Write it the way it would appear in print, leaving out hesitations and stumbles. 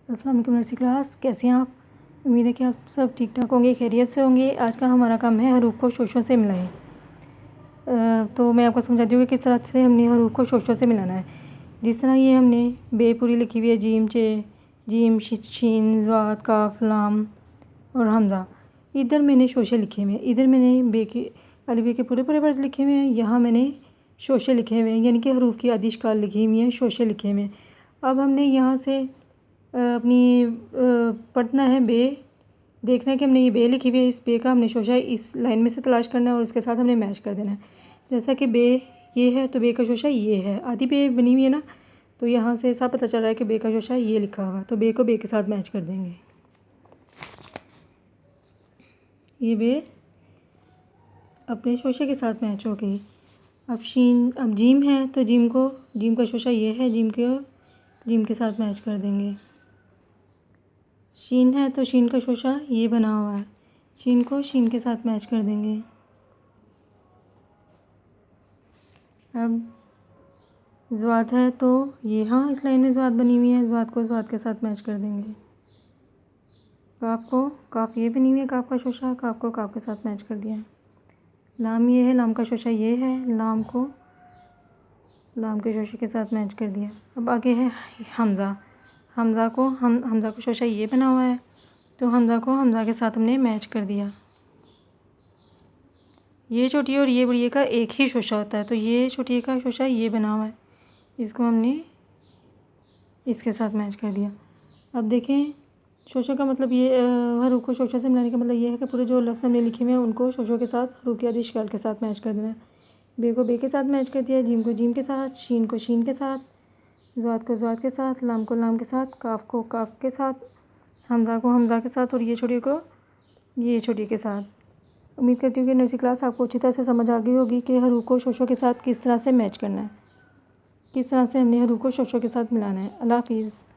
अस्सलाम वालेकुम nursery class, कैसे हैं आप? उम्मीद है कि आप सब ठीक ठाक होंगे, खैरियत से होंगे। आज का हमारा काम है हरूफ को शोशों से मिलाएं। तो मैं आपको समझाती हूँ कि किस तरह से हमने हरूफ को शोशों से मिलाना है। जिस तरह ये हमने बे पूरी लिखी हुई है, जीम चे, जीम शीन ज़ात काफ लाम और हमज़ा। इधर मैंने शोशे लिखे हुए हैं, इधर मैंने बे के अली बे के पूरे पूरे वर्ड्स लिखे हुए हैं, यहाँ मैंने शोशे लिखे हुए हैं, यानी कि हरूफ की आदि शिकाल लिखी हुई हैं, शोशे लिखे हुए हैं। अब हमने यहाँ से अपनी पढ़ना है बे, देखना है कि हमने ये बे लिखी हुई है, इस बे का हमने शोशा इस लाइन में से तलाश करना है और उसके साथ हमने मैच कर देना है। जैसा कि बे ये है तो बे का शोशा ये है, आधी बे बनी हुई है ना, तो यहाँ से सब पता चल रहा है कि बे का शोशा ये लिखा हुआ, तो बे को बे के साथ मैच कर देंगे। ये बे अपने शोशे के साथ मैच हो गई। अब जीम है तो जीम का शोशा ये है, जीम के साथ मैच कर देंगे। शीन है तो शीन का शोशा ये बना हुआ है, शीन को शीन के साथ मैच कर देंगे। अब ज़्वाद है तो ये, हाँ इस लाइन में ज़्वाद बनी हुई है, ज़्वाद को ज़्वाद के साथ मैच कर देंगे। काफ ये बनी हुई है, काफ का शोशा, काफ को काफ के साथ मैच कर दिया। लाम ये है, लाम का शोशा ये है, लाम को लाम के शोशे के साथ मैच कर दिया। अब आगे है हमज़ा, हमज़ा को शोशा ये बना हुआ है, तो हमज़ा को हमज़ा के साथ हमने मैच कर दिया। ये छोटी और ये बड़ी का एक ही शोशा होता है, तो ये छोटी का शोशा ये बना हुआ है, इसको हमने इसके साथ मैच कर दिया। अब देखें शोशा का मतलब ये हरूफ को शोशा से मिलाने का मतलब ये है कि पूरे जो लफ्ज़ हमने लिखे हुए हैं उनको शोशों के साथ हरूफ की आदि शिकाल के साथ मैच कर देना है। बे को बे के साथ मैच कर दिया, जीम को जीम के साथ, शीन को शीन के साथ, ज़्वाद को ज़्वाद के साथ, लाम को लाम के साथ, काफ को काफ के साथ, हमज़ा को हमज़ा के साथ और ये छोटी को ये छोटी के साथ। उम्मीद करती हूँ कि नर्सरी क्लास आपको अच्छी तरह से समझ आ गई होगी कि हरूफ को शोशों के साथ किस तरह से मैच करना है, किस तरह से हमने हरूफ को शोशों के साथ मिलाना है। अल्लाह हाफिज़।